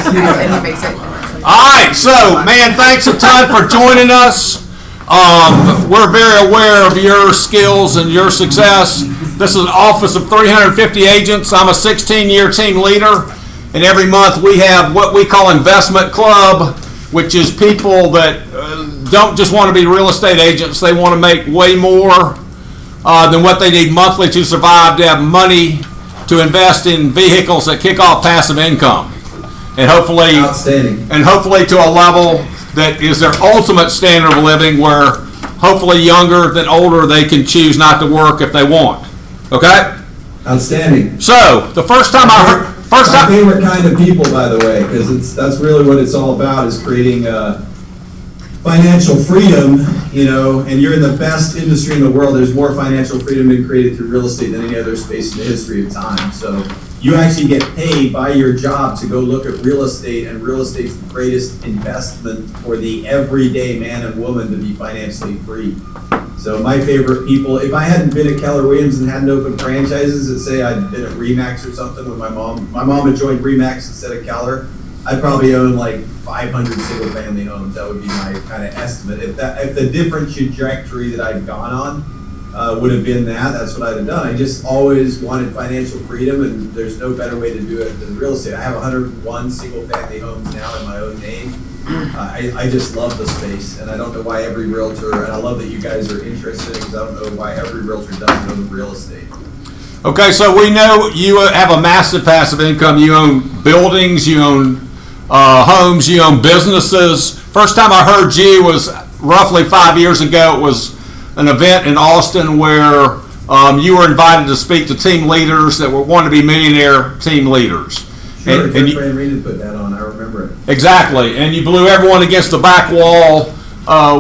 And he makes it. All right, so, man, thanks a ton for joining us. We're very aware of your skills and your success. This is an office of 350 agents. I'm a 16-year team leader, and every month we have what we call Investment Club, which is people that don't just want to be real estate agents. They want to make way more than what they need monthly to survive, to have money to invest in vehicles that kick off passive income. And hopefully, to a level that is their ultimate standard of living, where hopefully younger than older they can choose not to work if they want. Okay? Outstanding. So the first time I heard, my favorite kind of people, by the way, because that's really what it's all about, is creating financial freedom. And you're in the best industry in the world. There's more financial freedom been created through real estate than any other space in the history of time. So you actually get paid by your job to go look at real estate, and real estate's the greatest investment for the everyday man and woman to be financially free. So my favorite people, if I hadn't been at Keller Williams and hadn't opened franchises, and say I'd been at Remax or something with my mom had joined Remax instead of Keller, I'd probably own like 500 single family homes. That would be my kind of estimate. If the different trajectory that I'd gone on would have been that's what I'd have done. I just always wanted financial freedom, and there's no better way to do it than real estate. I have 101 single family homes now in my own name. I just love the space, and I don't know why every realtor, and I love that you guys are interested, because I don't know why every realtor doesn't own real estate. Okay, so we know you have a massive passive income. You own buildings, you own homes, you own businesses. First time I heard you was roughly 5 years ago. It was an event in Austin where you were invited to speak to team leaders that wanted to be millionaire team leaders. Sure, and Fran Reed put that on. I remember it. Exactly, and you blew everyone against the back wall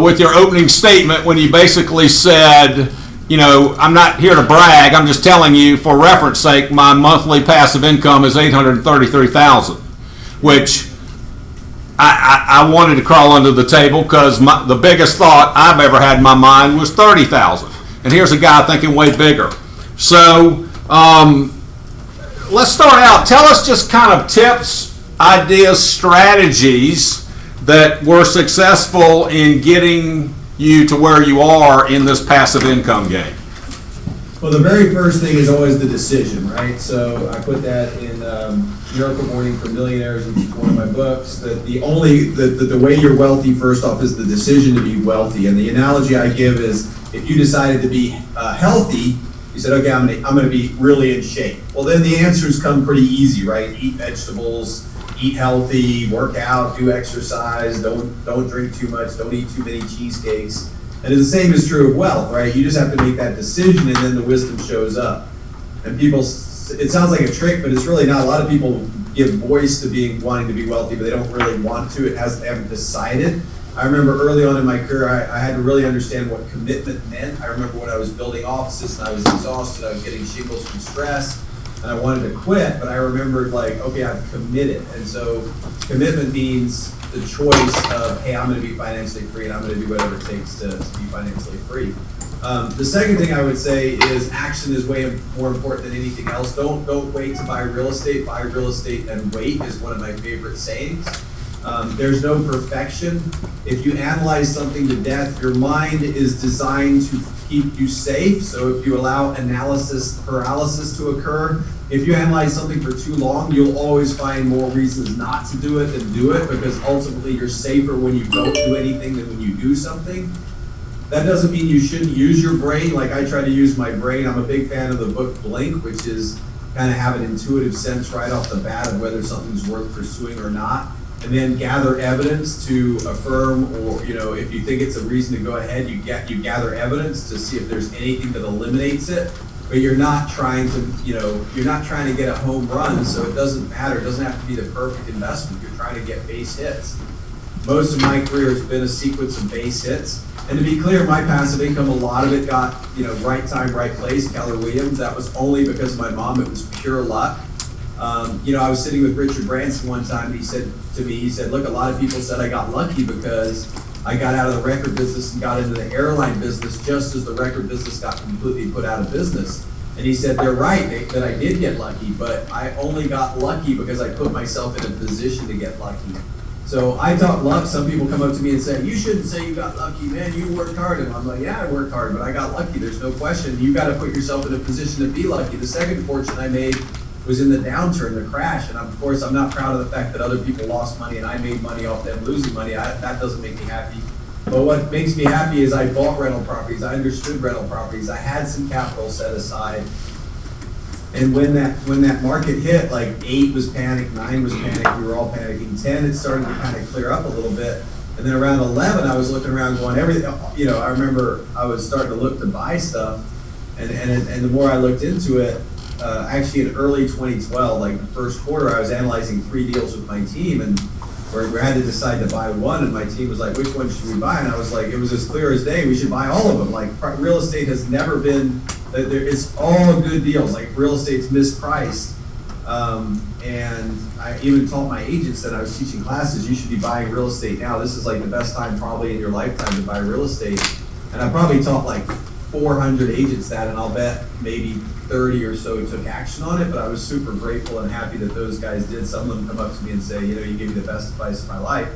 with your opening statement when you basically said, I'm not here to brag. I'm just telling you, for reference sake, my monthly passive income is $833,000, which I wanted to crawl under the table, because the biggest thought I've ever had in my mind was $30,000, and here's a guy thinking way bigger. So let's start out. Tell us just kind of tips, ideas, strategies that were successful in getting you to where you are in this passive income game. Well, the very first thing is always the decision, right? So I put that in Miracle Morning for Millionaires, which is one of my books, that the way you're wealthy, first off, is the decision to be wealthy. And the analogy I give is, if you decided to be healthy, you said, okay, I'm going to be really in shape. Well, then the answers come pretty easy, right? Eat vegetables, eat healthy, work out, do exercise, don't drink too much, don't eat too many cheesecakes. And the same is true of wealth, right? You just have to make that decision, and then the wisdom shows up. And it sounds like a trick, but it's really not. A lot of people give voice to wanting to be wealthy, but they don't really want to. They haven't decided. I remember early on in my career, I had to really understand what commitment meant. I remember when I was building offices and I was exhausted, I was getting shingles from stress, and I wanted to quit, but I remembered, okay, I've committed. And so commitment means the choice of, hey, I'm going to be financially free, and I'm going to do whatever it takes to be financially free. The second thing I would say is action is way more important than anything else. Don't wait to buy real estate. Buy real estate and wait is one of my favorite sayings. There's no perfection. If you analyze something to death, your mind is designed to keep you safe. So if you allow analysis paralysis to occur, if you analyze something for too long, you'll always find more reasons not to do it than do it, because ultimately you're safer when you don't do anything than when you do something. That doesn't mean you shouldn't use your brain. Like, I try to use my brain. I'm a big fan of the book Blink, which is kind of have an intuitive sense right off the bat of whether something's worth pursuing or not, and then gather evidence to affirm, or if you think it's a reason to go ahead, you gather evidence to see if there's anything that eliminates it. But you're not trying to get a home run, so it doesn't matter. It doesn't have to be the perfect investment. You're trying to get base hits. Most of my career has been a sequence of base hits. And to be clear, my passive income, a lot of it got, right time, right place, Keller Williams. That was only because of my mom. It was pure luck. I was sitting with Richard Branson one time, and he said to me, look, a lot of people said I got lucky because I got out of the record business and got into the airline business just as the record business got completely put out of business. And he said, they're right, that I did get lucky, but I only got lucky because I put myself in a position to get lucky. So I talk luck. Some people come up to me and say, you shouldn't say you got lucky, man, you worked hard. And I'm like, yeah, I worked hard, but I got lucky. There's no question. You got to put yourself in a position to be lucky. The second fortune I made was in the downturn, the crash. And of course, I'm not proud of the fact that other people lost money and I made money off them losing money. That doesn't make me happy. But what makes me happy is I bought rental properties. I understood rental properties. I had some capital set aside. And when that market hit, like 8 was panic, 9 was panic, we were all panicking. 10, it started to kind of clear up a little bit. And then around 11, I was looking around going, everything, you know, I remember I was starting to look to buy stuff. And the more I looked into it, actually in early 2012, like the first quarter, I was analyzing 3 deals with my team, and we had to decide to buy one, and my team was like, which one should we buy? And I was like, it was as clear as day, we should buy all of them. Like, real estate has never been, it's all good deals, like real estate's mispriced. And I even taught my agents that I was teaching classes, you should be buying real estate now. This is like the best time probably in your lifetime to buy real estate. And I probably taught like 400 agents that, and I'll bet maybe 30 or so took action on it, but I was super grateful and happy that those guys did. Some of them come up to me and say, you know, you gave me the best advice of my life.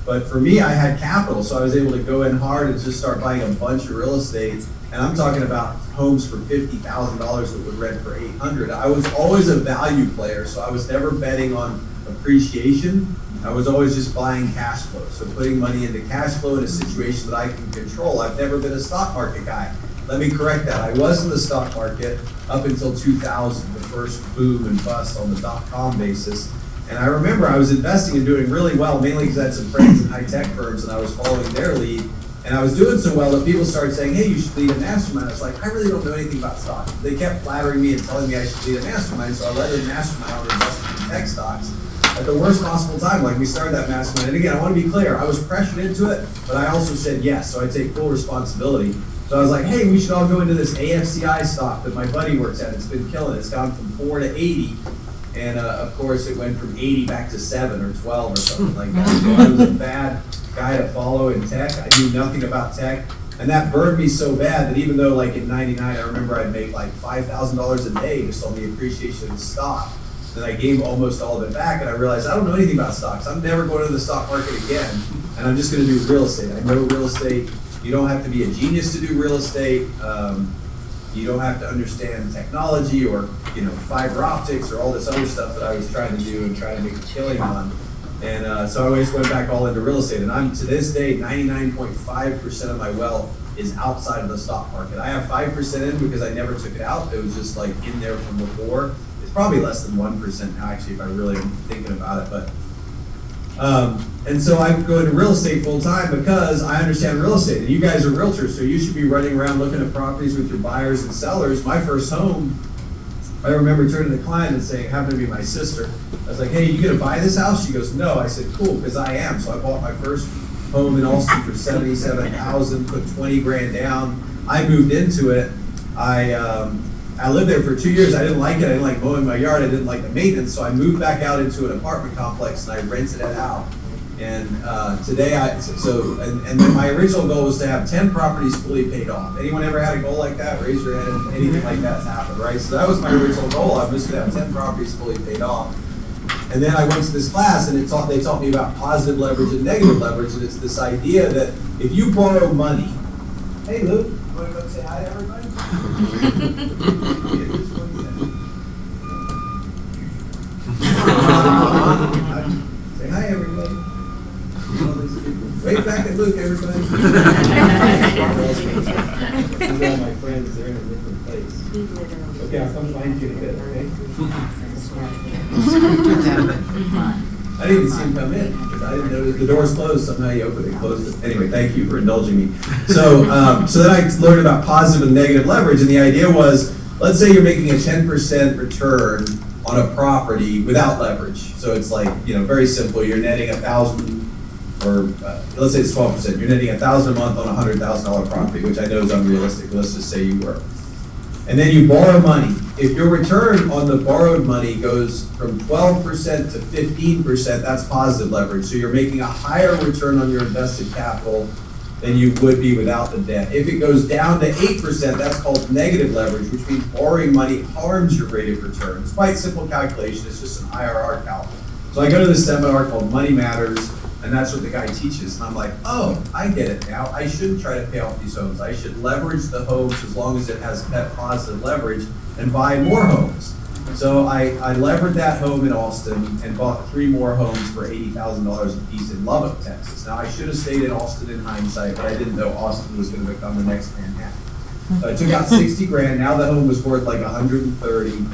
But for me, I had capital, so I was able to go in hard and just start buying a bunch of real estate. And I'm talking about homes for $50,000 that would rent for $800. I was always a value player, so I was never betting on appreciation. I was always just buying cash flow. So putting money into cash flow in a situation that I can control. I've never been a stock market guy. Let me correct that. I was in the stock market up until 2000, the first boom and bust on the dot-com basis. And I remember I was investing and doing really well, mainly because I had some friends in high-tech firms and I was following their lead. And I was doing so well that people started saying, hey, you should lead a mastermind. I was like, I really don't know anything about stocks. They kept flattering me and telling me I should lead a mastermind, so I led a mastermind on investing in tech stocks at the worst possible time. Like, we started that mastermind. And again, I want to be clear, I was pressured into it, but I also said yes, so I take full responsibility. So I was like, hey, we should all go into this AFCI stock that my buddy works at. It's been killing it. It's gone from 4 to 80. And of course, it went from 80 back to 7 or 12 or something like that. So I was a bad guy to follow in tech. I knew nothing about tech. And that burned me so bad that even though like in 99, I remember I'd make like $5,000 a day just on the appreciation of the stock. Then I gave almost all of it back, and I realized I don't know anything about stocks. I'm never going to the stock market again, and I'm just going to do real estate. I know real estate. You don't have to be a genius to do real estate. You don't have to understand technology or, you know, fiber optics or all this other stuff that I was trying to do and trying to make a killing on. And so I always went back all into real estate. And I'm, to this day, 99.5% of my wealth is outside of the stock market. I have 5% in because I never took it out. It was just like in there from before. It's probably less than 1% now, actually, if I really am thinking about it. But and so I go into real estate full time because I understand real estate. And you guys are realtors, so you should be running around looking at properties with your buyers and sellers. My first home, I remember turning to the client and saying, it happened to be my sister. I was like, hey, you gonna buy this house? She goes, no. I said, cool, because I am. So I bought my first home in Austin for $77,000, put 20 grand down. I moved into it. I lived there for 2 years. I didn't like it. I didn't like mowing my yard. I didn't like the maintenance. So I moved back out into an apartment complex and I rented it out. And today, and then my original goal was to have 10 properties fully paid off. Anyone ever had a goal like that? Raise your hand if anything like that's happened, right? So that was my original goal. I was going to have 10 properties fully paid off. And then I went to this class and they taught me about positive leverage and negative leverage. And it's this idea that if you borrow money, hey Luke, you want to come say hi to everybody? Say hi, everybody. Wave back at Luke, everybody. These are all my friends. They're in a different place. Okay, I'll come find you in a bit, okay? I didn't even see him come in because I didn't know the door's closed. Somehow he opened it and closed it. Anyway, thank you for indulging me. So then I learned about positive and negative leverage, and the idea was, let's say you're making a 10% return on a property without leverage. So it's like, you know, very simple. You're netting 1,000, or let's say it's 12%. You're netting 1,000 a month on a $100,000 property, which I know is unrealistic. But let's just say you were. And then you borrow money. If your return on the borrowed money goes from 12% to 15%, that's positive leverage. So you're making a higher return on your invested capital than you would be without the debt. If it goes down to 8%, that's called negative leverage, which means borrowing money harms your rate of return. It's quite simple calculation. It's just an IRR calc. So I go to this seminar called Money Matters, and that's what the guy teaches. And I'm like, oh, I get it now. I shouldn't try to pay off these homes. I should leverage the homes as long as it has net positive leverage and buy more homes. So I levered that home in Austin and bought 3 more homes for $80,000 a piece in Lubbock, Texas. Now I should have stayed in Austin in hindsight, but I didn't know Austin was going to become the next Manhattan. So I took out 60 grand. Now the home was worth like 130,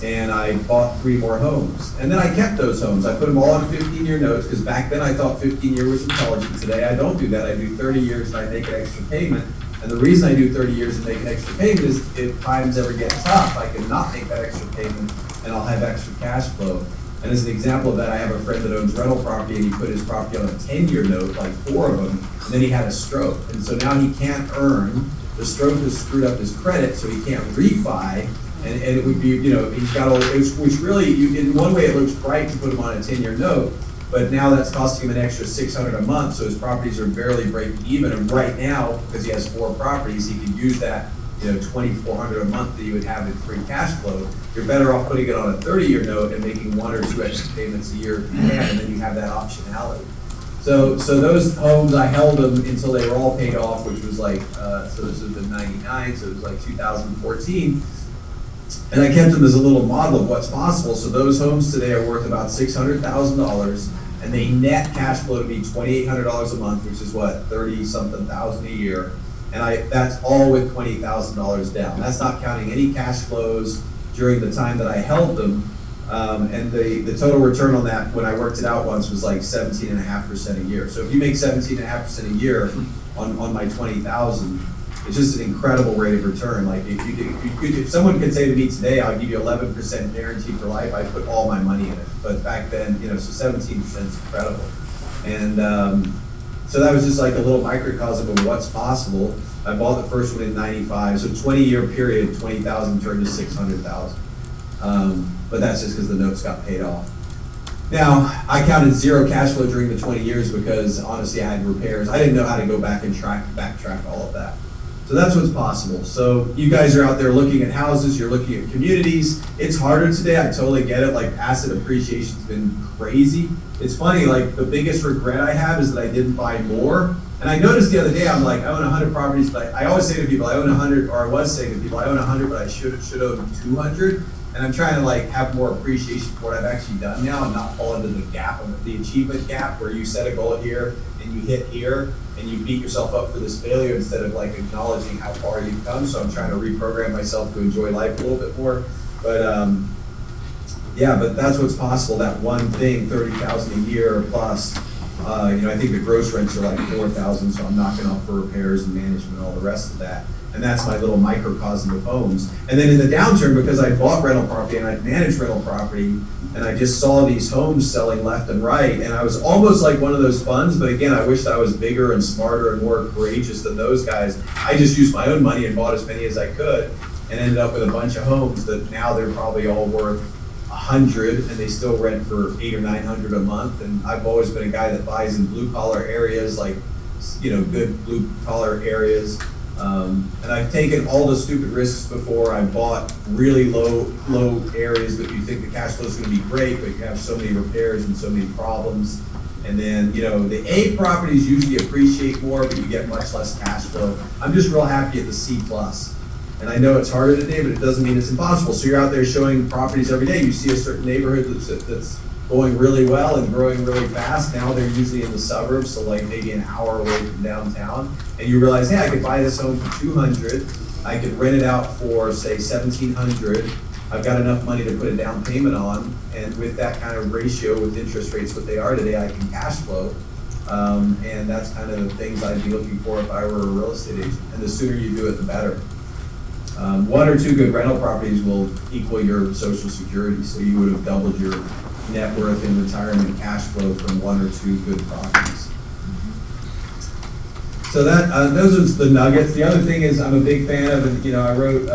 and I bought 3 more homes. And then I kept those homes. I put them all on 15-year notes because back then I thought 15-year was intelligent. Today I don't do that. I do 30 years and I make an extra payment. And the reason I do 30 years and make an extra payment is if times ever get tough, I can not make that extra payment and I'll have extra cash flow. And as an example of that, I have a friend that owns rental property and he put his property on a 10-year note, like 4 of them, and then he had a stroke. And so now he can't earn. The stroke has screwed up his credit, so he can't refi. And it would be, he's got all, which really, in one way it looks bright to put him on a 10-year note, but now that's costing him an extra $600 a month, so his properties are barely breaking even. And right now, because he has 4 properties, he can use that, $2,400 a month that you would have in free cash flow. You're better off putting it on a 30-year note and making 1 or 2 extra payments a year if you can, and then you have that optionality. So those homes, I held them until they were all paid off, which was like, so this was in '99, so it was like 2014. And I kept them as a little model of what's possible. So those homes today are worth about $600,000, and they net cash flow to be $2,800 a month, which is what, 30-something thousand a year. And that's all with $20,000 down. That's not counting any cash flows during the time that I held them. And the total return on that, when I worked it out once, was like 17.5% a year. So if you make 17.5% a year on my 20,000, it's just an incredible rate of return. Like if someone could say to me today, I'll give you 11% guaranteed for life, I'd put all my money in it. But back then, so 17% is incredible. And so that was just like a little microcosm of what's possible. I bought the first one in '95, so 20-year period, 20,000 turned to 600,000. But that's just because the notes got paid off. Now, I counted 0 cash flow during the 20 years because honestly I had repairs. I didn't know how to go back and backtrack all of that. So that's what's possible. So you guys are out there looking at houses, you're looking at communities. It's harder today, I totally get it. Like asset appreciation's been crazy. It's funny, like the biggest regret I have is that I didn't buy more. And I noticed the other day, I'm like, I own 100 properties, but I always say to people, I own 100, or I was saying to people, I own 100, but I should own 200. And I'm trying to like have more appreciation for what I've actually done now and not fall into the gap, the achievement gap, where you set a goal here and you hit here and you beat yourself up for this failure instead of like acknowledging how far you've come. So I'm trying to reprogram myself to enjoy life a little bit more. But yeah, but that's what's possible. That one thing, 30,000 a year plus. I think the gross rents are like 4,000, so I'm knocking off for repairs and management and all the rest of that. And that's my little microcosm of homes. And then in the downturn, because I bought rental property and I managed rental property, and I just saw these homes selling left and right, and I was almost like one of those funds, but again, I wished I was bigger and smarter and more courageous than those guys. I just used my own money and bought as many as I could, and ended up with a bunch of homes that now they're probably all worth 100, and they still rent for $800 or $900 a month. And I've always been a guy that buys in blue collar areas, like good blue collar areas. And I've taken all the stupid risks before. I bought really low areas that you think the cash flow is going to be great, but you have so many repairs and so many problems. And then, the A properties usually appreciate more, but you get much less cash flow. I'm just real happy at the C+. And I know it's harder today, but it doesn't mean it's impossible. So you're out there showing properties every day. You see a certain neighborhood that's going really well and growing really fast. Now they're usually in the suburbs, so like maybe an hour away from downtown. And you realize, hey, I could buy this home for $200. I could rent it out for, say, $1,700. I've got enough money to put a down payment on. And with that kind of ratio, with interest rates what they are today, I can cash flow. And that's kind of the things I'd be looking for if I were a real estate agent. And the sooner you do it, the better. 1 or 2 good rental properties will equal your Social Security, so you would have doubled your net worth in retirement cash flow from 1 or 2 good properties. So that those are the nuggets. The other thing is I'm a big fan of, I wrote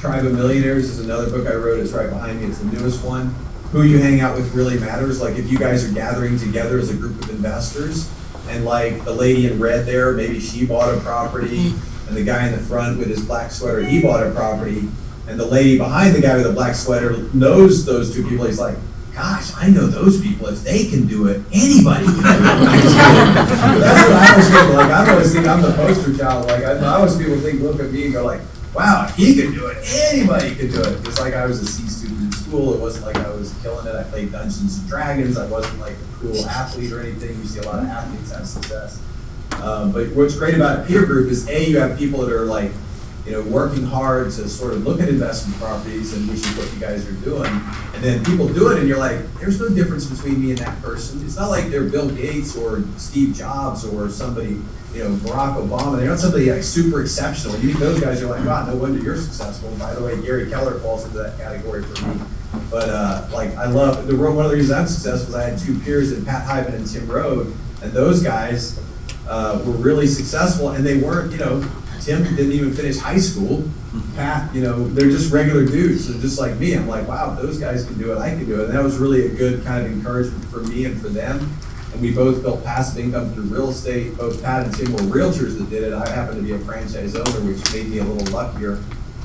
Tribe of Millionaires is another book I wrote. It's right behind me. It's the newest one. Who you hang out with really matters. Like if you guys are gathering together as a group of investors, and like the lady in red there, maybe she bought a property, and the guy in the front with his black sweater, he bought a property, and the lady behind the guy with the black sweater knows those two people. He's like, gosh, I know those people. If they can do it, anybody can do it. That's what I always feel like. I always think I'm the poster child. Like I always people look at me and go like, wow, if he could do it, anybody could do it. It's like I was a C student in school. It wasn't like I was killing it. I played Dungeons and Dragons. I wasn't like a cool athlete or anything. You see a lot of athletes have success. But what's great about a peer group is you have people that are like, working hard to sort of look at investment properties, and which is what you guys are doing. And then people do it, and you're like, there's no difference between me and that person. It's not like they're Bill Gates or Steve Jobs or somebody, Barack Obama. They're not somebody like super exceptional. You meet those guys, you're like, wow, no wonder you're successful. By the way, Gary Keller falls into that category for me. But I love one of the reasons I'm successful is I had two peers in Pat Hyman and Tim Rode, and those guys were really successful, and they weren't, Tim didn't even finish high school. Pat, they're just regular dudes. They're just like me. I'm like, wow, if those guys can do it, I can do it. And that was really a good kind of encouragement for me and for them. And we both built passive income through real estate. Both Pat and Tim were realtors that did it. I happen to be a franchise owner, which made me a little luckier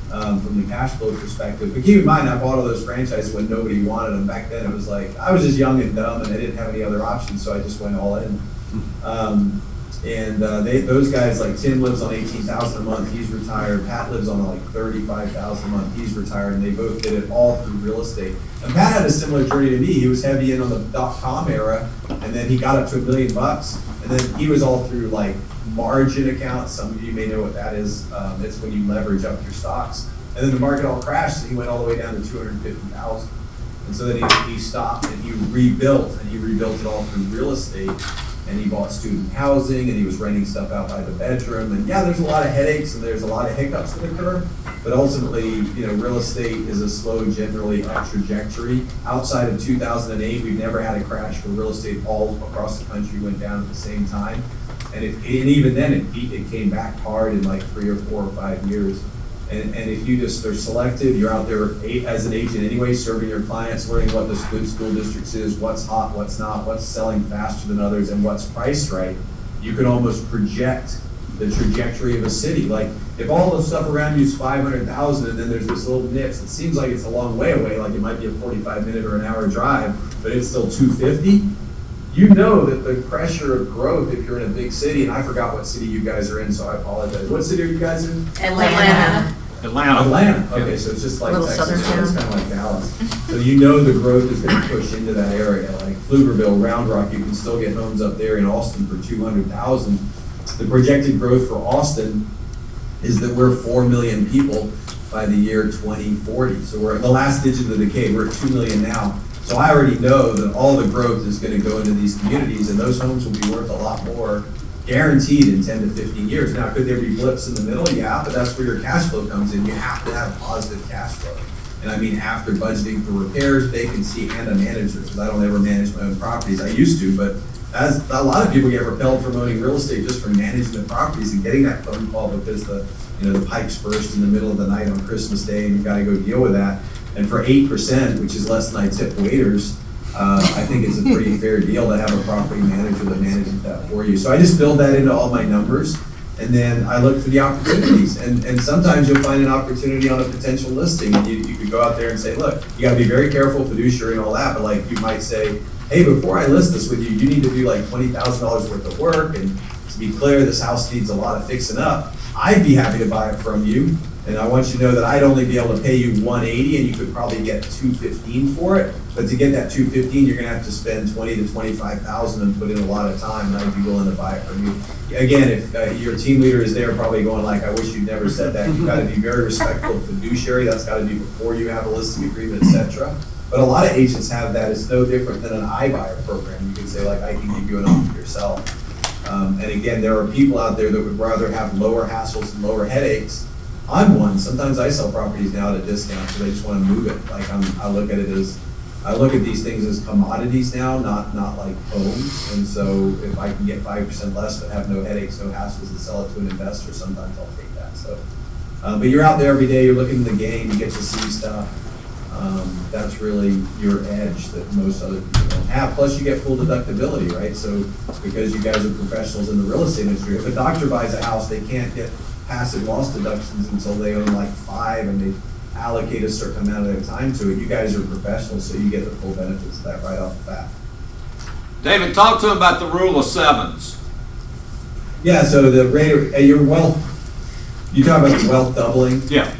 from the cash flow perspective. But keep in mind, I bought all those franchises when nobody wanted them. Back then, it was like, I was just young and dumb, and I didn't have any other options, so I just went all in. Those guys, like Tim lives on $18,000 a month, he's retired. Pat lives on like $35,000 a month, he's retired, and they both did it all through real estate. And Pat had a similar journey to me. He was heavy in on the .com era, and then he got up to $1 million, and then he was all through like margin accounts. Some of you may know what that is. It's when you leverage up your stocks. And then the market all crashed, and he went all the way down to $250,000. And so then he stopped and he rebuilt it all through real estate. And he bought student housing, and he was renting stuff out by the bedroom. And yeah, there's a lot of headaches and there's a lot of hiccups that occur, but ultimately, real estate is a slow, generally up trajectory. Outside of 2008, we've never had a crash where real estate all across the country went down at the same time. And even then, it came back hard in like 3 or 4 or 5 years. And if you just are selective, you're out there as an agent anyway, serving your clients, learning what the good school districts is, what's hot, what's not, what's selling faster than others, and what's priced right, you can almost project the trajectory of a city. Like if all the stuff around you is 500,000 and then there's this little niche that seems like it's a long way away, like it might be a 45-minute or an hour drive, but it's still 250, you know that the pressure of growth, if you're in a big city, and I forgot what city you guys are in, so I apologize. What city are you guys in? Atlanta. Okay, so it's just like Little Texas, southern so it's town. kind of like Dallas. So you know the growth is going to push into that area. Like Pflugerville, Round Rock, you can still get homes up there in Austin for $200,000. The projected growth for Austin is that we're 4 million people by the year 2040. So we're at the last digit of the decade. We're at 2 million now. So I already know that all the growth is going to go into these communities, and those homes will be worth a lot more, guaranteed in 10 to 15 years. Now, could there be blips in the middle? Yeah, but that's where your cash flow comes in. You have to have positive cash flow. And I mean, after budgeting for repairs, vacancy, and a manager, because I don't ever manage my own properties. I used to, but as a lot of people get repelled from owning real estate just from managing the properties and getting that phone call because the pipes burst in the middle of the night on Christmas Day, and you've got to go deal with that. And for 8%, which is less than I tip waiters, I think it's a pretty fair deal to have a property manager that manages that for you. So I just build that into all my numbers, and then I look for the opportunities. And sometimes you'll find an opportunity on a potential listing, and you could go out there and say, look, you got to be very careful, fiduciary and all that, but like you might say, hey, before I list this with you, you need to do like $20,000 worth of work, and to be clear, this house needs a lot of fixing up. I'd be happy to buy it from you. And I want you to know that I'd only be able to pay you $180, and you could probably get $215 for it. But to get that $215, you're going to have to spend $20,000 to $25,000 and put in a lot of time, and I'd be willing to buy it from you. Again, if your team leader is there, probably going like, "I wish you'd never said that." You've got to be very respectful of fiduciary. That's got to be before you have a listing agreement, etc. But a lot of agents have that. It's no different than an iBuyer program. You can say like, "I can give you an offer yourself." And again, there are people out there that would rather have lower hassles and lower headaches. I'm one. Sometimes I sell properties now at a discount because I just want to move it. Like I look at these things as commodities now, not like homes. And so if I can get 5% less but have no headaches, no hassles, and sell it to an investor, sometimes I'll take that. So, but you're out there every day. You're looking at the game. You get to see stuff. That's really your edge that most other people don't have. Plus, you get full deductibility, right? So, because you guys are professionals in the real estate industry, if a doctor buys a house, they can't get passive loss deductions until they own like 5 and they allocate a certain amount of their time to it. You guys are professionals, so you get the full benefits of that right off the bat. David, talk to him about the rule of sevens. Yeah, so the rate of your wealth, you talk about the wealth doubling? Yeah.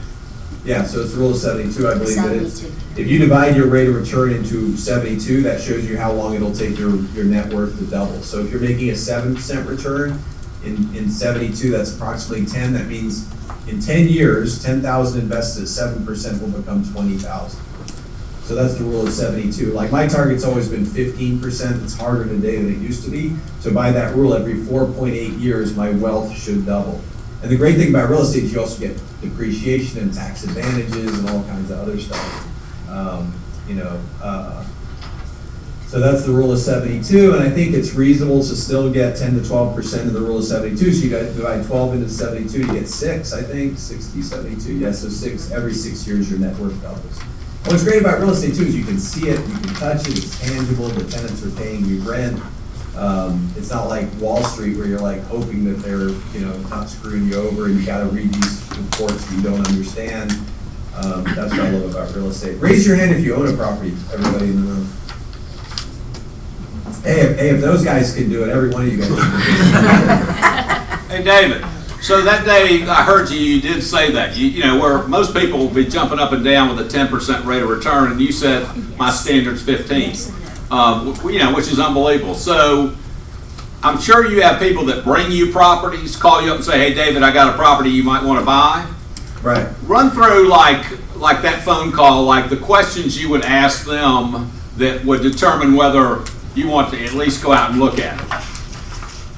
Yeah, so it's the rule of 72, I believe that it's. 72. If you divide your rate of return into 72, that shows you how long it'll take your net worth to double. So if you're making a 7% return in 72, that's approximately 10. That means in 10 years, 10,000 invested at 7% will become 20,000. So that's the rule of 72. Like my target's always been 15%. It's harder today than it used to be. So by that rule, every 4.8 years, my wealth should double. And the great thing about real estate is you also get depreciation and tax advantages and all kinds of other stuff. So that's the rule of 72, and I think it's reasonable to still get 10 to 12% of the rule of 72. So you divide 12 into 72, you get 6, I think, 60, 72. Yeah, so 6, every 6 years your net worth doubles. What's great about real estate too is you can see it, you can touch it, it's tangible, the tenants are paying you rent. It's not like Wall Street where you're like hoping that they're, not screwing you over and you gotta read these reports that you don't understand. That's what I love about real estate. Raise your hand if you own a property, everybody in the room. Hey, if those guys can do it, every one of you guys can do it. Hey, David, so that day I heard you did say that. Where most people will be jumping up and down with a 10% rate of return, and you said my standard's 15, which is unbelievable. So I'm sure you have people that bring you properties, call you up and say, hey, David, I got a property you might want to buy. Right. Run through like that phone call, like the questions you would ask them that would determine whether you want to at least go out and look at it.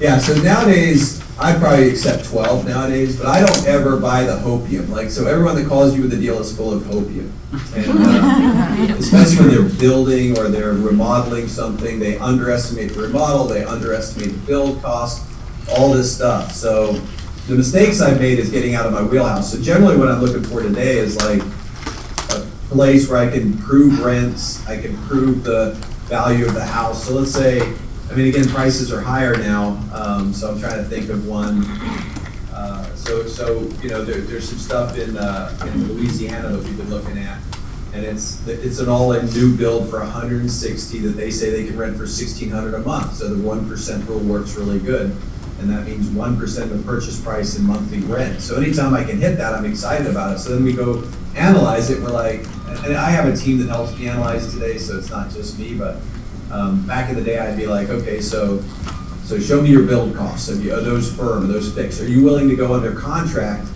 Yeah, so nowadays, I probably accept 12 nowadays, but I don't ever buy the hopium. So everyone that calls you with a deal is full of hopium. And especially when they're building or they're remodeling something, they underestimate the remodel, they underestimate the build cost, all this stuff. So the mistakes I've made is getting out of my wheelhouse. So generally what I'm looking for today is like a place where I can prove rents, I can prove the value of the house. So let's say, again, prices are higher now, so I'm trying to think of one. There's some stuff in Louisiana that we've been looking at, and it's an all-in new build for 160 that they say they can rent for $1,600 a month. So the 1% rule works really good, and that means 1% of the purchase price in monthly rent. So anytime I can hit that, I'm excited about it. So then we go analyze it. We're like, and I have a team that helps me analyze today, so it's not just me, but back in the day, I'd be like, okay, so show me your build costs. Are those firm? Are those fixed? Are you willing to go under contract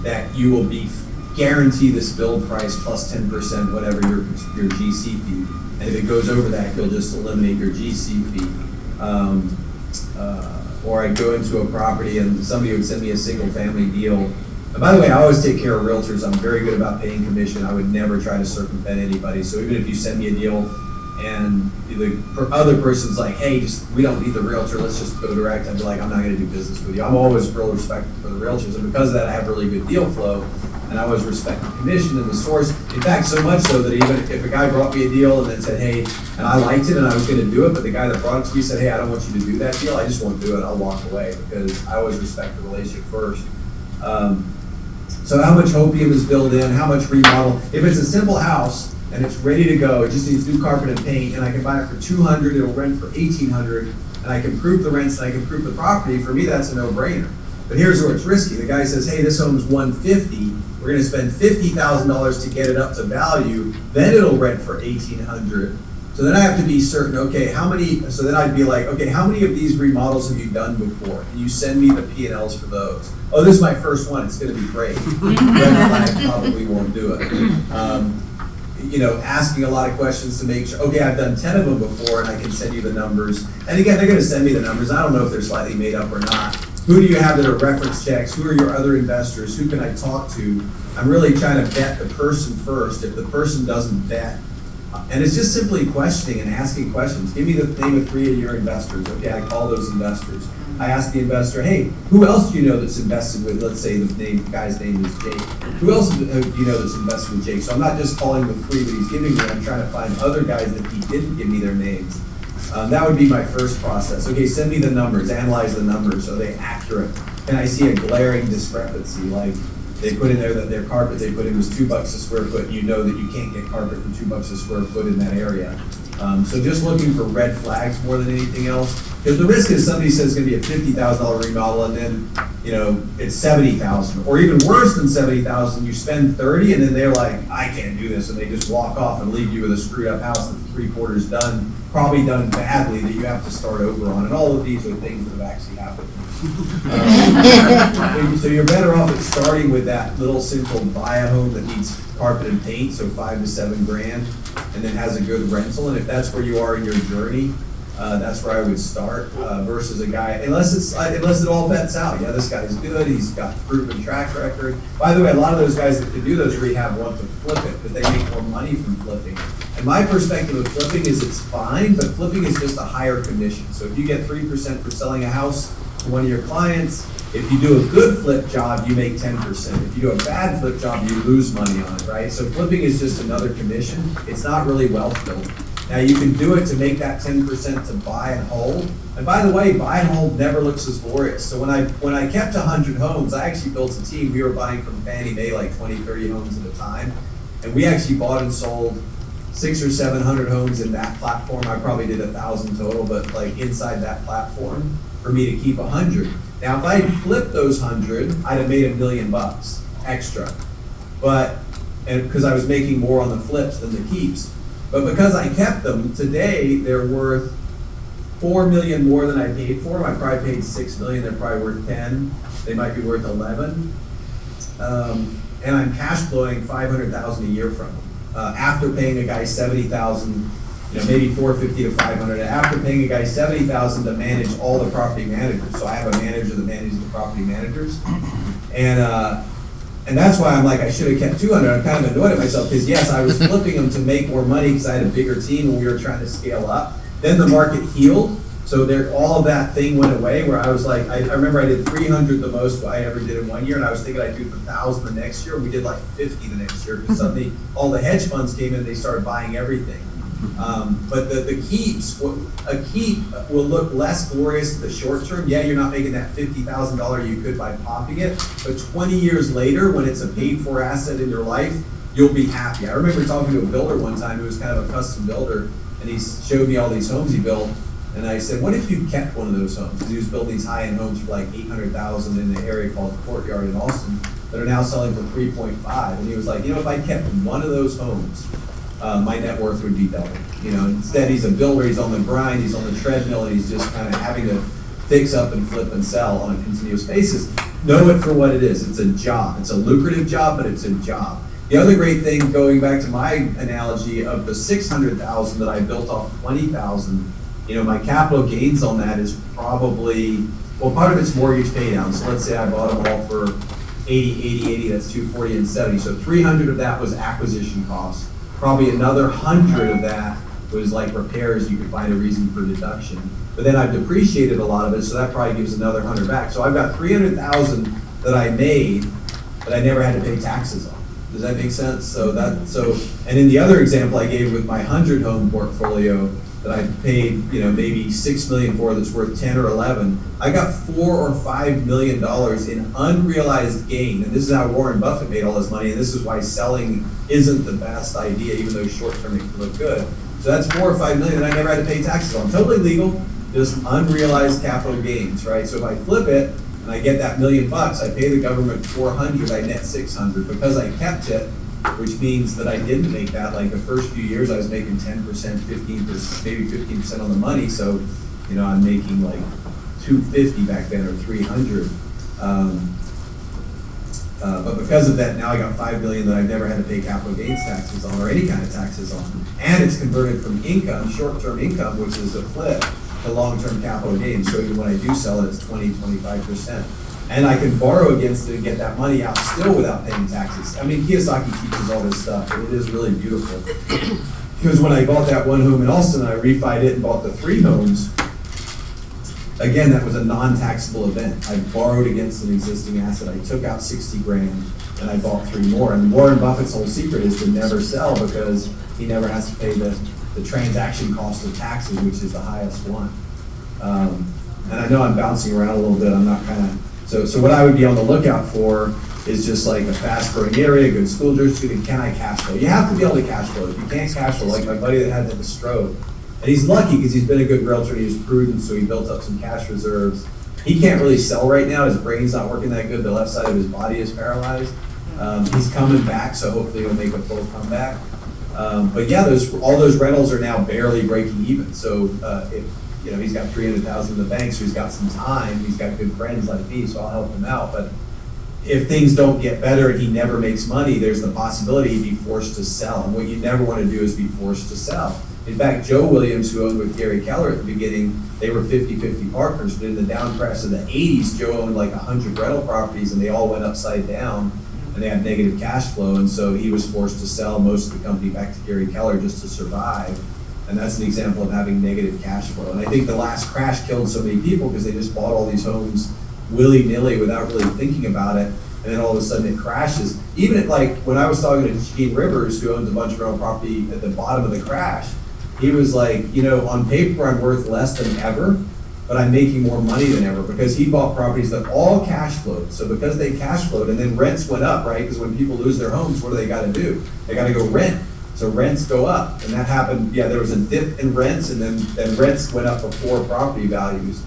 that you will be guarantee this build price plus 10%, whatever your GC fee? And if it goes over that, you'll just eliminate your GC fee. Or I'd go into a property and somebody would send me a single family deal. And by the way, I always take care of realtors. I'm very good about paying commission. I would never try to circumvent anybody. So even if you send me a deal and the other person's like, hey, we don't need the realtor, let's just go direct, I'd be like, I'm not gonna do business with you. I'm always real respectful for the realtors, and because of that, I have really good deal flow, and I always respect the commission and the source. In fact, so much so that even if a guy brought me a deal and then said, hey, and I liked it and I was gonna do it, but the guy that brought it to me said, hey, I don't want you to do that deal, I just won't do it, I'll walk away, because I always respect the relationship first. So how much hopium is built in, how much remodel. If it's a simple house and it's ready to go, it just needs new carpet and paint, and I can buy it for $200, it'll rent for $1,800, and I can prove the rents and I can prove the property, for me that's a no-brainer. But here's where it's risky. The guy says, hey, this home's $150, we're gonna spend $50,000 to get it up to value, then it'll rent for $1,800. So then I have to be certain, okay, so then I'd be like, okay, how many of these remodels have you done before? Can you send me the P&Ls for those? Oh, this is my first one, it's gonna be great. Then I probably won't do it. Asking a lot of questions to make sure, okay, I've done 10 of them before and I can send you the numbers. And again, they're gonna send me the numbers. I don't know if they're slightly made up or not. Who do you have that are reference checks? Who are your other investors? Who can I talk to? I'm really trying to vet the person first. If the person doesn't vet, And it's just simply questioning and asking questions. Give me the name of 3 of your investors. Okay, I call those investors. I ask the investor, hey, who else do you know that's invested with, let's say the guy's name is Jake. Who else do you know that's invested with Jake? So I'm not just calling the 3 that he's giving me, I'm trying to find other guys that he didn't give me their names. That would be my first process. Okay, send me the numbers, analyze the numbers. Are they accurate? Can I see a glaring discrepancy? Like they put in there that their carpet they put in was $2 a square foot. You know that you can't get carpet for $2 a square foot in that area. So just looking for red flags more than anything else. Because the risk is somebody says it's going to be a $50,000 remodel and then, you know, it's $70,000. Or even worse than $70,000, you spend $30,000 and then they're like, I can't do this. And they just walk off and leave you with a screwed up house that's 3/4 done, probably done badly, that you have to start over on. And all of these are things that have actually happened. So you're better off at starting with that little simple buy a home that needs carpet and paint, so $5 to $7 grand, and then has a good rental. And if that's where you are in your journey, that's where I would start, versus a guy, unless it all bets out. Yeah, this guy's good, he's got proven track record. By the way, a lot of those guys that can do those rehab want to flip it, because they make more money from flipping. And my perspective of flipping is it's fine, but flipping is just a higher commission. So if you get 3% for selling a house to one of your clients, if you do a good flip job, you make 10%. If you do a bad flip job, you lose money on it, right? So flipping is just another commission. It's not really wealth building. Now you can do it to make that 10% to buy and hold. And by the way, buy and hold never looks as glorious. So when I kept 100 homes, I actually built a team. We were buying from Fannie Mae like 20, 30 homes at a time. And we actually bought and sold 600 or 700 homes in that platform. I probably did 1,000 total, but like inside that platform for me to keep 100. Now if I had flipped those 100, I'd have made $1 million extra. But, and because I was making more on the flips than the keeps. But because I kept them, today they're worth $4 million more than I paid for them. I probably paid $6 million. They're probably worth 10. They might be worth 11. And I'm cash flowing $500,000 a year from them. After paying a guy $70,000, you know, maybe $450 to $500. After paying a guy $70,000 to manage all the property managers. So I have a manager that manages the property managers, and that's why I'm like, I should have kept 200. I'm kind of annoyed at myself because yes, I was flipping them to make more money because I had a bigger team when we were trying to scale up. Then the market healed, so there, all of that thing went away where I was like, I remember I did 300 the most I ever did in 1 year, and I was thinking I'd do 1,000 the next year. We did like 50 the next year because suddenly all the hedge funds came in and they started buying everything. But the keeps, a keep will look less glorious in the short term. Yeah, you're not making that $50,000 you could by popping it, but 20 years later, when it's a paid for asset in your life, you'll be happy. I remember talking to a builder one time who was kind of a custom builder, and he showed me all these homes he built, and I said, what if you kept one of those homes? Because he was building these high-end homes for like $800,000 in the area called the Courtyard in Austin that are now selling for 3.5. And he was like, you know, if I kept one of those homes, my net worth would be double. You know, instead he's a builder, he's on the grind, he's on the treadmill, and he's just kind of having to fix up and flip and sell on a continuous basis. Know it for what it is. It's a job. It's a lucrative job, but it's a job. The other great thing, going back to my analogy of the 600,000 that I built off 20,000, you know, my capital gains on that is probably, well, part of it's mortgage pay down. So let's say I bought them all for 80, that's 240 and 70. So 300 of that was acquisition costs. Probably another 100 of that was like repairs. You could find a reason for deduction. But then I've depreciated a lot of it, so that probably gives another 100 back. So I've got 300,000 that I made, but I never had to pay taxes on. Does that make sense? And in the other example I gave with my 100 home portfolio that I paid, you know, maybe $6 million for, that's worth 10 or 11, I got $4 or $5 million in unrealized gain. And this is how Warren Buffett made all his money, and this is why selling isn't the best idea, even though short term it can look good. So that's $4 or $5 million that I never had to pay taxes on. Totally legal, just unrealized capital gains, right? So if I flip it and I get that $1 million, I pay the government $400, I net $600 because I kept it, which means that I didn't make that. Like the first few years I was making 10%, 15%, maybe 15% on the money. So, you know, I'm making like $250 back then or $300. But because of that, now I got $5 million that I've never had to pay capital gains taxes on or any kind of taxes on. And it's converted from income, short-term income, which is a flip, to long-term capital gains. So even when I do sell it, it's 20, 25%. And I can borrow against it and get that money out still without paying taxes. I mean, Kiyosaki teaches all this stuff, and it is really beautiful. Because when I bought that one home in Austin, I refied it and bought the 3 homes. Again, that was a non-taxable event. I borrowed against an existing asset. I took out 60 grand and I bought 3 more. And Warren Buffett's whole secret is to never sell because he never has to pay the transaction cost of taxes, which is the highest one. And I know I'm bouncing around a little bit. I'm not so what I would be on the lookout for is just like a fast growing area, good school district, and can I cash flow? You have to be able to cash flow. If you can't cash flow, like my buddy that had the stroke, and he's lucky because he's been a good realtor and he's prudent, so he built up some cash reserves. He can't really sell right now. His brain's not working that good. The left side of his body is paralyzed. He's coming back, so hopefully he'll make a full comeback. But yeah, all those rentals are now barely breaking even. So if he's got $300,000 in the bank, so he's got some time. He's got good friends like me, so I'll help him out. But if things don't get better and he never makes money, there's the possibility he'd be forced to sell. And what you never want to do is be forced to sell. In fact, Joe Williams, who owned with Gary Keller at the beginning, they were 50-50 partners, but in the down crash of the 80s, Joe owned like 100 rental properties and they all went upside down and they had negative cash flow, and so he was forced to sell most of the company back to Gary Keller just to survive. And that's an example of having negative cash flow. And I think the last crash killed so many people because they just bought all these homes willy-nilly without really thinking about it, and then all of a sudden it crashes. Even like when I was talking to Gene Rivers, who owns a bunch of rental property at the bottom of the crash, he was like, on paper I'm worth less than ever, but I'm making more money than ever, because he bought properties that all cash flowed. So because they cash flowed, and then rents went up, right? Because when people lose their homes, what do they got to do? They got to go rent. So rents go up, and that happened. Yeah, there was a dip in rents, and then rents went up before property values,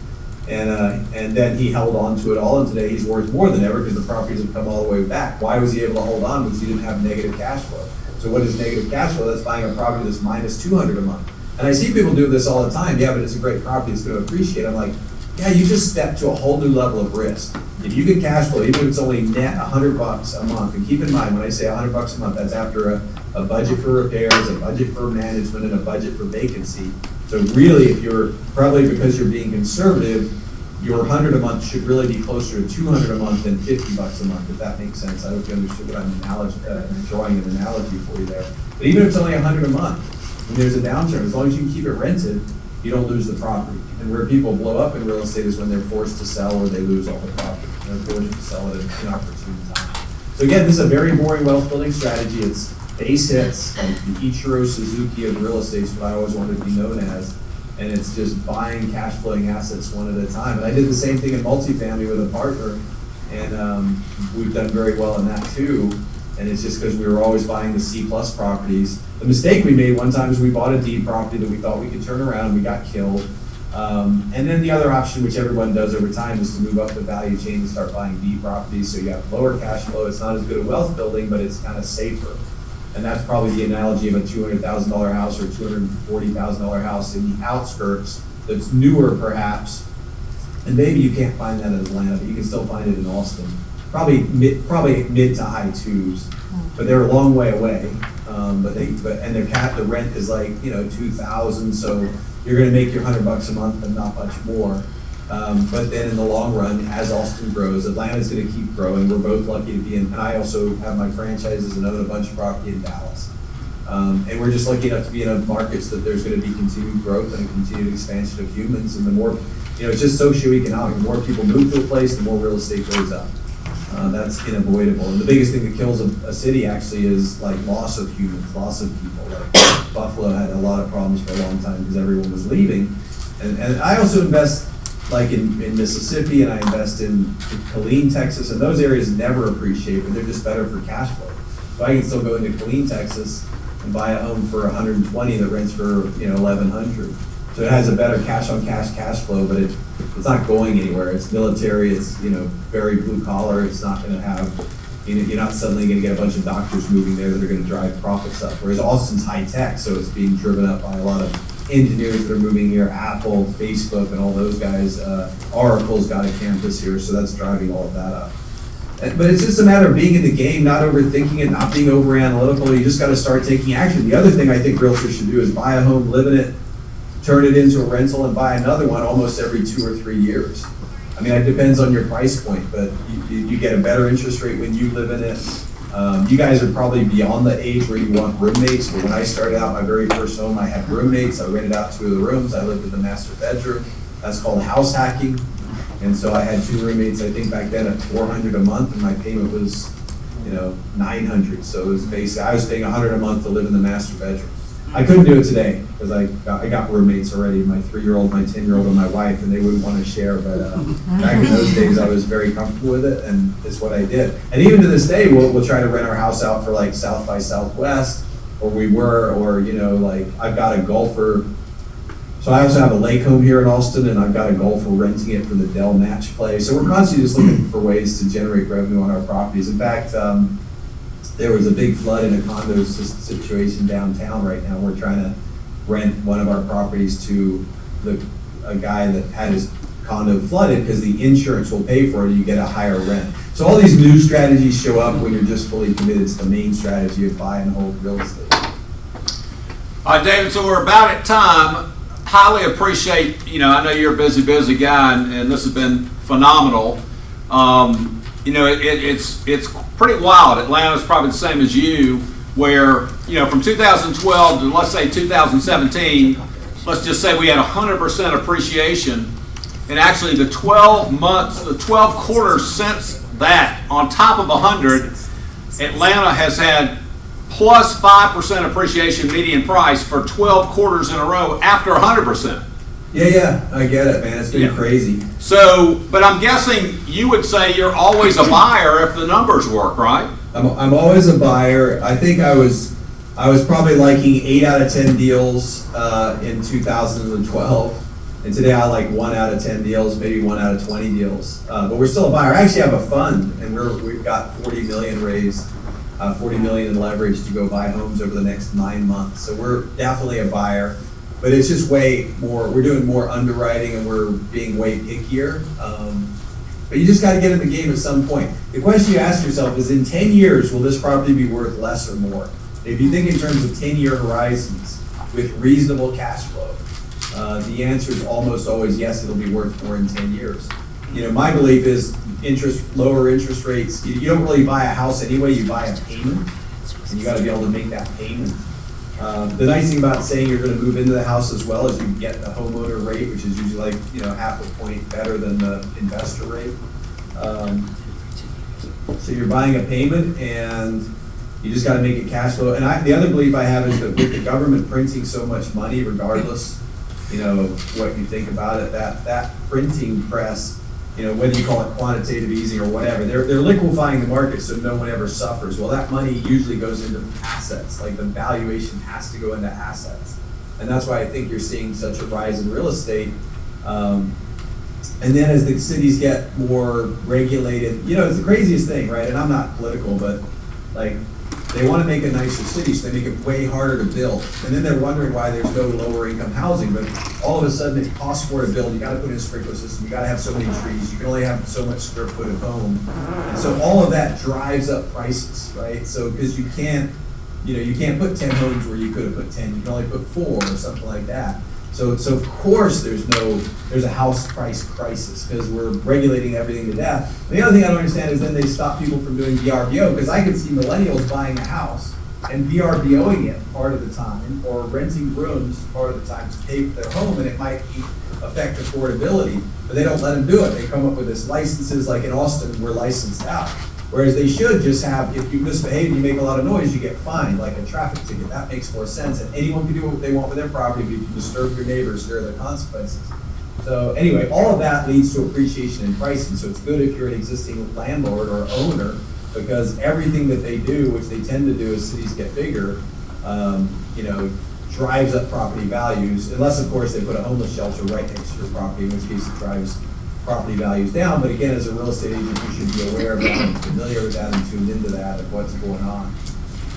and then he held on to it all, and today he's worth more than ever because the properties have come all the way back. Why was he able to hold on? Because he didn't have negative cash flow. So what is negative cash flow? That's buying a property that's minus $200 a month. And I see people do this all the time. Yeah, but it's a great property, it's going to appreciate. I'm like, yeah, you just stepped to a whole new level of risk. If you can cash flow, even if it's only net $100 a month, and keep in mind when I say $100 a month, that's after a budget for repairs, a budget for management, and a budget for vacancy. So really, if you're, probably because you're being conservative, your $100 a month should really be closer to $200 a month than $50 a month, if that makes sense. I hope you understood what I'm drawing an analogy for you there. But even if it's only $100 a month, when there's a downturn, as long as you can keep it rented, you don't lose the property. And where people blow up in real estate is when they're forced to sell or they lose all the property. They're forced to sell at an inopportune time. So again, this is a very boring wealth building strategy. It's base hits, like the Ichiro Suzuki of real estate is what I always wanted to be known as. And it's just buying cash flowing assets one at a time. And I did the same thing in multifamily with a partner, and we've done very well in that too. And it's just because we were always buying the C+ properties. The mistake we made one time is we bought a D property that we thought we could turn around, and we got killed. And then the other option, which everyone does over time, is to move up the value chain and start buying B properties. So you have lower cash flow. It's not as good a wealth building, but it's kind of safer. And that's probably the analogy of a $200,000 house or $240,000 house in the outskirts that's newer perhaps. And maybe you can't find that in Atlanta, but you can still find it in Austin. Probably mid to high twos, but they're a long way away. The rent is like $2,000, so you're going to make your $100 a month, but not much more. But then in the long run, as Austin grows, Atlanta's going to keep growing. We're both lucky to be in, and I also have my franchises and own a bunch of property in Dallas. And we're just lucky enough to be in markets that there's going to be continued growth and a continued expansion of humans. And the more, it's just socioeconomic. The more people move to a place, the more real estate goes up. That's unavoidable. And the biggest thing that kills a city actually is like loss of humans, loss of people. Like Buffalo had a lot of problems for a long time because everyone was leaving. And I also invest like in Mississippi, and I invest in Killeen, Texas, and those areas never appreciate, but they're just better for cash flow. So I can still go into Killeen, Texas, and buy a home for $120 that rents for $1,100. So it has a better cash on cash flow, but it's not going anywhere. It's military. It's very blue collar. It's not going to have. You're not suddenly going to get a bunch of doctors moving there that are going to drive profits up. Whereas Austin's high tech, so it's being driven up by a lot of engineers that are moving here. Apple, Facebook, and all those guys. Oracle's got a campus here, so that's driving all of that up. But it's just a matter of being in the game, not overthinking it, not being over analytical. You just got to start taking action. The other thing I think realtors should do is buy a home, live in it, turn it into a rental, and buy another one almost every 2 or 3 years. I mean, it depends on your price point, but you get a better interest rate when you live in it. You guys are probably beyond the age where you want roommates, but when I started out my very first home, I had roommates. I rented out 2 of the rooms. I lived in the master bedroom. That's called house hacking. And so I had 2 roommates, I think back then at $400 a month, and my payment was, $900. So it was basically, I was paying $100 a month to live in the master bedroom. I couldn't do it today because I got roommates already, my 3-year-old, my 10-year-old, and my wife, and they wouldn't want to share. But back in those days, I was very comfortable with it, and it's what I did. And even to this day, we'll try to rent our house out for like South by Southwest, or I've got a golfer. So I also have a lake home here in Austin, and I've got a golfer renting it for the Dell Match Play. So we're constantly just looking for ways to generate revenue on our properties. In fact, there was a big flood in a condo situation downtown right now. We're trying to rent one of our properties to a guy that had his condo flooded because the insurance will pay for it and you get a higher rent. So all these new strategies show up when you're just fully committed to the main strategy of buy and hold real estate. All right, David, so we're about at time. Highly appreciate, I know you're a busy guy, and this has been phenomenal. It's pretty wild. Atlanta's probably the same as you, where, from 2012 to, let's say, 2017, let's just say we had 100% appreciation. And actually the 12 quarters since that, on top of 100, Atlanta has had plus 5% appreciation median price for 12 quarters in a row after 100%. Yeah, I get it, man. It's been crazy. So, but I'm guessing you would say you're always a buyer if the numbers work, right? I'm always a buyer. I think I was probably liking 8 out of 10 deals in 2012, and today I like 1 out of 10 deals, maybe 1 out of 20 deals. But we're still a buyer. I actually have a fund, and we've got $40 million raised. $40 million in leverage to go buy homes over the next 9 months. So we're definitely a buyer, but it's just way more, we're doing more underwriting and we're being way pickier. But you just gotta get in the game at some point. The question you ask yourself is, in 10 years, will this property be worth less or more? If you think in terms of 10-year horizons with reasonable cash flow, the answer is almost always yes, it'll be worth more in 10 years. My belief is lower interest rates. You don't really buy a house anyway, you buy a payment, and you gotta be able to make that payment. The nice thing about saying you're gonna move into the house as well is you get a homeowner rate, which is usually like, half a point better than the investor rate. So you're buying a payment and you just gotta make it cash flow. And the other belief I have is that with the government printing so much money, regardless, what you think about it, that printing press, whether you call it quantitative easing or whatever, they're liquefying the market so no one ever suffers. Well, that money usually goes into assets, like the valuation has to go into assets. And that's why I think you're seeing such a rise in real estate. And then as the cities get more regulated, it's the craziest thing, right? And I'm not political, but like, they want to make a nicer city, so they make it way harder to build. And then they're wondering why there's no lower income housing, but all of a sudden it costs more to build. You got to put in a sprinkler system, you got to have so many trees, you can only have so much square foot of home. And so all of that drives up prices, right? So, because you can't put 10 homes where you could have put 10, you can only put 4 or something like that. So of course there's a house price crisis because we're regulating everything to death. And the other thing I don't understand is then they stop people from doing VRBO, because I could see millennials buying a house and VRBOing it part of the time or renting rooms part of the time to pay for their home, and it might affect affordability, but they don't let them do it. They come up with this licenses, like in Austin, we're licensed out. Whereas they should just have, if you misbehave and you make a lot of noise, you get fined, like a traffic ticket. That makes more sense. And anyone can do what they want with their property, but if you disturb your neighbors, there are the consequences. So anyway, all of that leads to appreciation in pricing. So it's good if you're an existing landlord or owner, because everything that they do, which they tend to do as cities get bigger, drives up property values, unless of course they put a homeless shelter right next to your property, in which case it drives property values down. But again, as a real estate agent, you should be aware of that and familiar with that and tuned into that, of what's going on.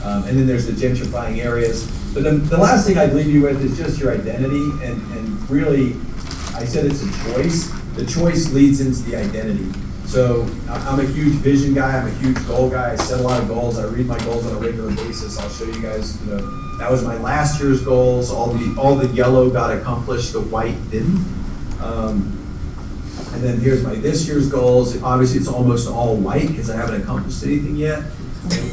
And then there's the gentrifying areas. But then the last thing I'd leave you with is just your identity, and really, I said it's a choice. The choice leads into the identity. So I'm a huge vision guy, I'm a huge goal guy, I set a lot of goals, I read my goals on a regular basis. I'll show you guys, that was my last year's goals. All the yellow got accomplished, the white didn't. And then here's my this year's goals. Obviously it's almost all white because I haven't accomplished anything yet.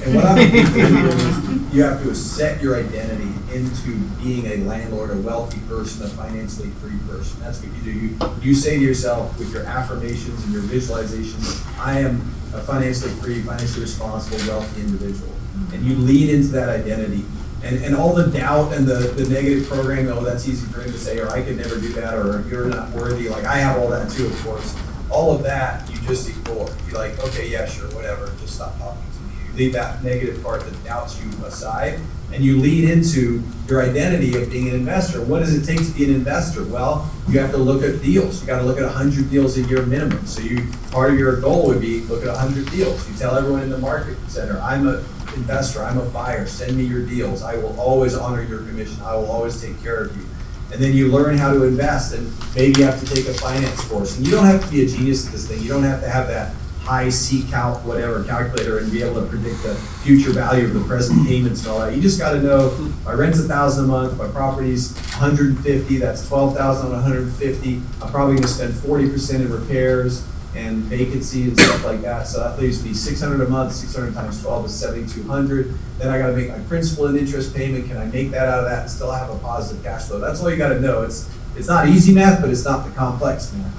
And what I'm thinking is you have to set your identity into being a landlord, a wealthy person, a financially free person. That's what you do. You say to yourself with your affirmations and your visualizations, I am a financially free, financially responsible, wealthy individual. And you lead into that identity. And all the doubt and the negative programming, oh, that's easy for him to say, or I could never do that, or you're not worthy. Like, I have all that too, of course. All of that, you just ignore. You're like, okay, yeah, sure, whatever, just stop talking to me. You leave that negative part that doubts you aside, and you lead into your identity of being an investor. What does it take to be an investor? Well, you have to look at deals. You got to look at 100 deals a year minimum. So part of your goal would be look at 100 deals. You tell everyone in the market center, I'm an investor, I'm a buyer, send me your deals. I will always honor your commission. I will always take care of you. And then you learn how to invest, and maybe you have to take a finance course. And you don't have to be a genius at this thing. You don't have to have that high C-calc, whatever, calculator and be able to predict the future value of the present payments and all that. You just got to know, my rent's $1,000 a month, my property's $150, that's $12,000 on $150. I'm probably going to spend 40% in repairs and vacancy and stuff like that. So that leaves me $600 a month. 600 times 12 is $7,200. Then I got to make my principal and interest payment. Can I make that out of that and still have a positive cash flow? That's all you got to know. It's not easy math, but it's not the complex math.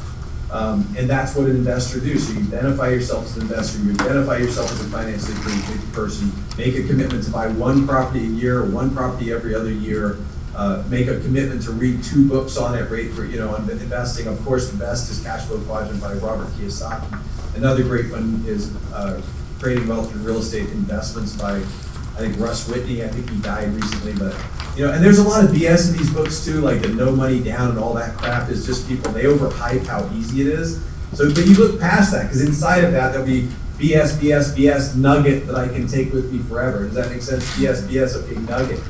And that's what an investor do. So you identify yourself as an investor. You identify yourself as a financially free person. Make a commitment to buy one property a year, or one property every other year. Make a commitment to read 2 books on it, rate for, on investing. Of course, the best is Cash Flow Quadrant by Robert Kiyosaki. Another great one is Creating Wealth Through Real Estate Investments by, I think, Russ Whitney. I think he died recently, but, and there's a lot of BS in these books too, like the no money down and all that crap is just people, they overhype how easy it is. So, but you look past that, because inside of that, there'll be BS nugget that I can take with me forever. Does that make sense? BS, okay, nugget.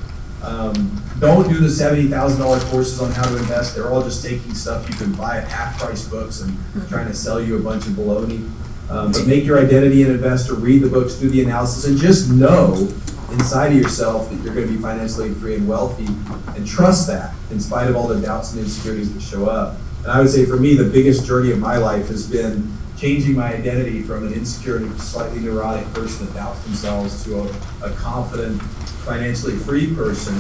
Don't do the $70,000 courses on how to invest. They're all just taking stuff you can buy at half-price books and trying to sell you a bunch of baloney. But make your identity an investor, read the books, do the analysis, and just know inside of yourself that you're going to be financially free and wealthy, and trust that in spite of all the doubts and insecurities that show up. And I would say for me, the biggest journey of my life has been changing my identity from an insecure, slightly neurotic person that doubts themselves to a confident, financially free person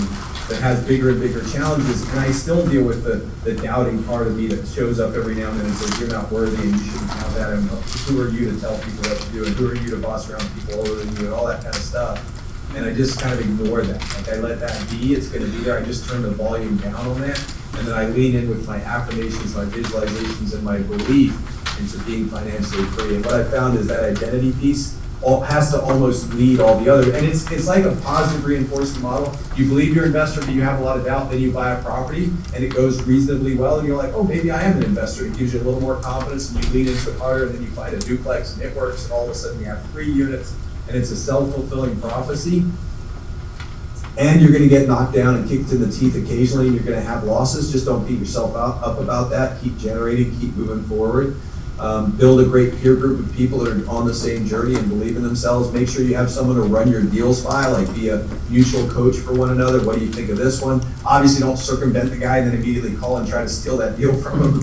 that has bigger and bigger challenges. And I still deal with the doubting part of me that shows up every now and then and says, you're not worthy and you shouldn't have that, and who are you to tell people what to do, and who are you to boss around people older than you, and all that kind of stuff. And I just kind of ignore that. Like, I let that be, it's going to be there. I just turn the volume down on that, and then I lean in with my affirmations, my visualizations, and my belief into being financially free. And what I found is that identity piece has to almost lead all the other. And it's like a positive reinforcement model. You believe you're an investor, but you have a lot of doubt, then you buy a property, and it goes reasonably well, and you're like, oh, maybe I am an investor. It gives you a little more confidence, and you lean into it harder, and then you find a duplex, and it works, and all of a sudden you have 3 units, and it's a self-fulfilling prophecy. And you're going to get knocked down and kicked in the teeth occasionally, and you're going to have losses. Just don't beat yourself up about that. Keep generating, keep moving forward. Build a great peer group of people that are on the same journey and believe in themselves. Make sure you have someone to run your deals by, like be a mutual coach for one another. What do you think of this one? Obviously, don't circumvent the guy and then immediately call and try to steal that deal from him.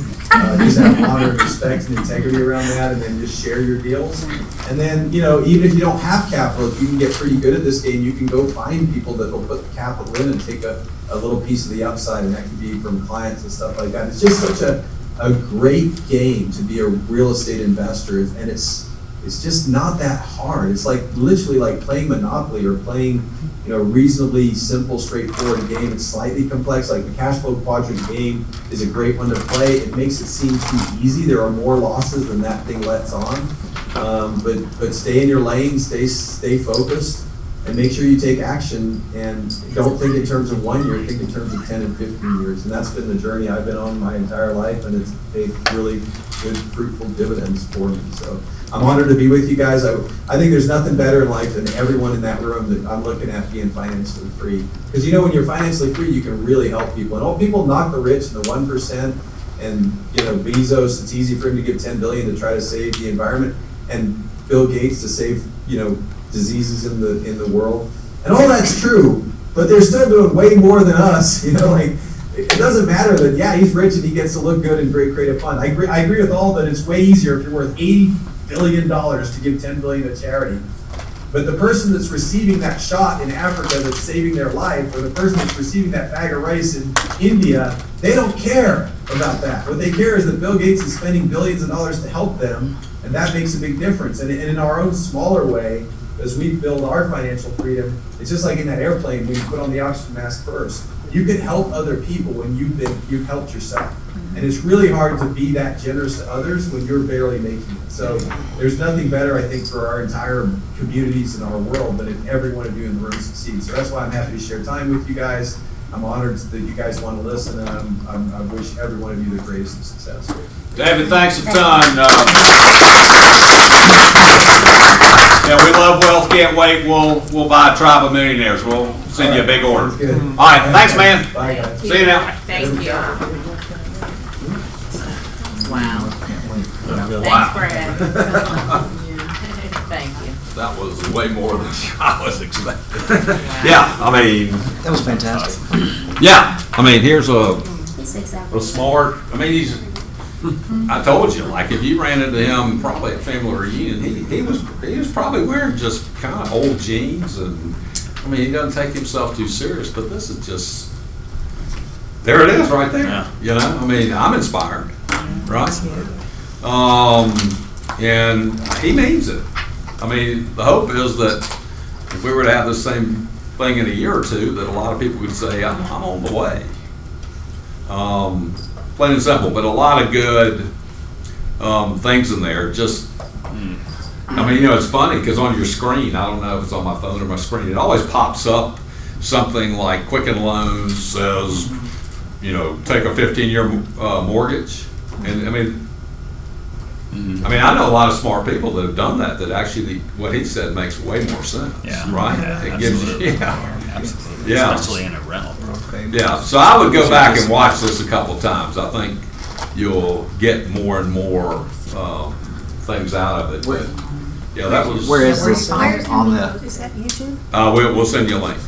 Just have honor and respect and integrity around that, and then just share your deals. And then, even if you don't have capital, if you can get pretty good at this game, you can go find people that will put the capital in and take a little piece of the upside, and that can be from clients and stuff like that. It's just such a great game to be a real estate investor, and it's just not that hard. It's like literally like playing Monopoly or playing reasonably simple, straightforward game. It's slightly complex. Like the Cash Flow Quadrant game is a great one to play. It makes it seem too easy. There are more losses than that thing lets on. But stay in your lane, stay focused, and make sure you take action, and don't think in terms of 1 year, think in terms of 10 and 15 years. And that's been the journey I've been on my entire life, and it's paid really good, fruitful dividends for me. So I'm honored to be with you guys. I think there's nothing better in life than everyone in that room that I'm looking at being financially free. Because when you're financially free, you can really help people. And all people knock the rich and the 1%, and Bezos, it's easy for him to give $10 billion to try to save the environment, and Bill Gates to save diseases in the world, and all that's true, but they're still doing way more than us. It doesn't matter that he's rich and he gets to look good and create a fund. I agree with all that. It's way easier if you're worth $80 billion to give $10 billion to charity. But the person that's receiving that shot in Africa that's saving their life, or the person that's receiving that bag of rice in India, they don't care about that. What they care is that Bill Gates is spending billions of dollars to help them, and that makes a big difference. And in our own smaller way, as we build our financial freedom, it's just like in that airplane when you put on the oxygen mask first. You can help other people when you've helped yourself. And it's really hard to be that generous to others when you're barely making it. So there's nothing better, I think, for our entire communities in our world than if every one of you in the room succeeds. So that's why I'm happy to share time with you guys. I'm honored that you guys want to listen, and I wish every one of you the greatest of success. David, thanks a ton. Yeah, we love wealth. Can't wait. We'll buy a tribe of millionaires. We'll send you a big order. All right, thanks, man. Bye, guys. See you now. Thank you. Wow. Wow. Thanks, Brad. Thank you. That was way more than I was expecting. Yeah, I mean, That was fantastic. yeah, I mean, here's a Exactly. smart. I mean, he's. I told you, like, if you ran into him probably at family reunion, he was probably wearing just kind of old jeans, and I mean, he doesn't take himself too serious. But this is just there. It is right there. Yeah. You know, I mean, I'm inspired, right? And he means it. I mean, the hope is that if we were to have the same thing in a year or two, that a lot of people would say, I'm on the way. Plain and simple, but a lot of good things in there. Just, I mean, you know, it's funny because on your screen, I don't know if it's on my phone or my screen, it always pops up something like Quicken Loans says, you know, take a 15-year mortgage. And I mean, I know a lot of smart people that have done that. That actually, what he said makes way more sense. Yeah. Right. Yeah, It gives you, absolutely. yeah. Yeah. Especially in a rental program. Yeah, so I would go back and watch this a couple times. I think you'll get more and more things out of it. But, yeah, that was. Where is this on the? Is that YouTube? We'll send you a link.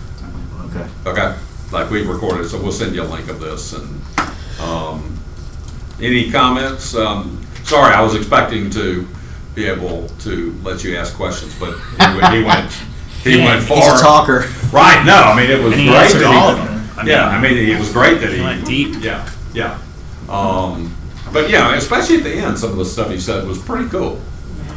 Okay. Okay, like we recorded, so we'll send you a link of this. And any comments? Sorry, I was expecting to be able to let you ask questions, but he went. He went far. He's a talker. Right? No, I mean it was And he great. answered that all of them. Yeah, I mean it was great that He went deep. Yeah, yeah. But yeah, especially at the end, some of the stuff he said was pretty cool.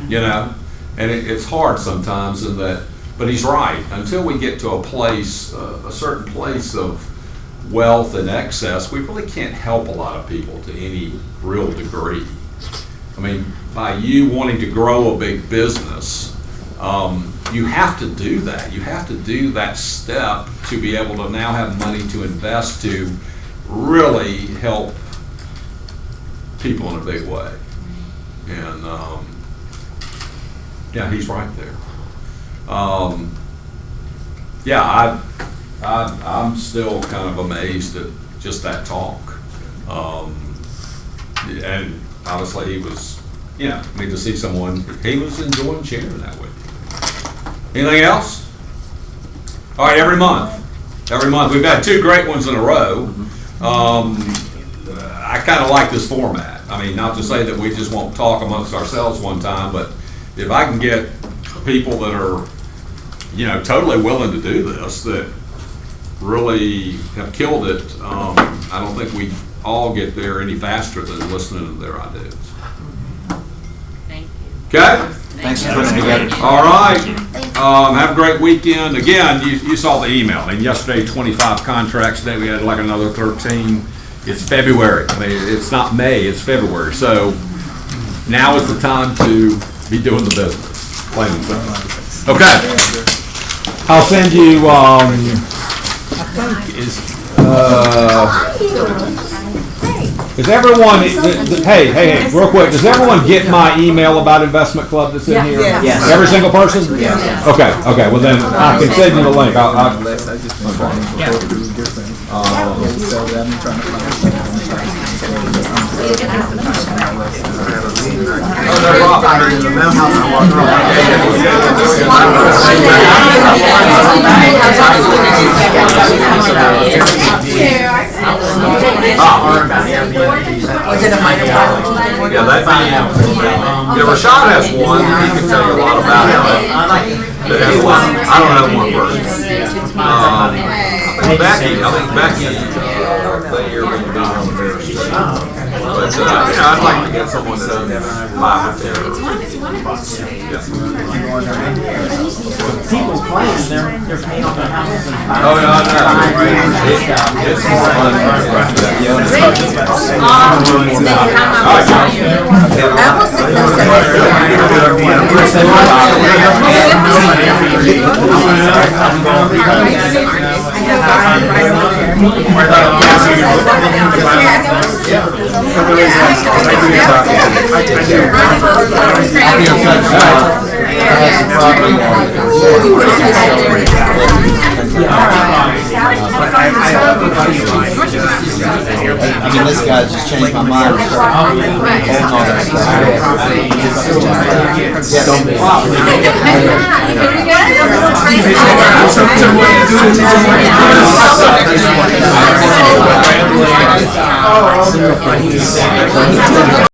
You know, and it's hard sometimes in that. But he's right. Until we get to a place, a certain place of wealth and excess, we really can't help a lot of people to any real degree. I mean, by you wanting to grow a big business, you have to do that. You have to do that step to be able to now have money to invest to really help people in a big way. And yeah, he's right there. Yeah, I'm still kind of amazed at just that talk. And obviously he was, yeah, I mean, to see someone, he was enjoying sharing that with you. Anything else? All right, every month, we've had 2 great ones in a row. I kind of like this format. I mean, not to say that we just won't talk amongst ourselves one time, but if I can get people that are, you know, totally willing to do this, that really have killed it, I don't think we all get there any faster than listening to their ideas. Thank you. Okay? Thanks for putting it together. All right. Have a great weekend. Again, you saw the email. I mean, yesterday, 25 contracts. Today we had like another 13. It's February. I mean, it's not May, it's February. So now is the time to be doing the business. Plain and simple. Okay. I'll send you, is everyone, hey, real quick, does everyone get my email about Investment Club that's in here? Yes. Every single person? Yes. Okay, well then I can send you the link. Was it a microphone? Yeah, that'd be, yeah, Rashad has one, he can tell you a lot about it. That has one, I don't have one person. Becky, I think Becky, they are going to be on the Bears. But, yeah, I'd like to get someone that's live there. People's playing, they're paying off their houses and Oh, no, no. It's more fun. I mean, this guy just changed my mind. Here we go.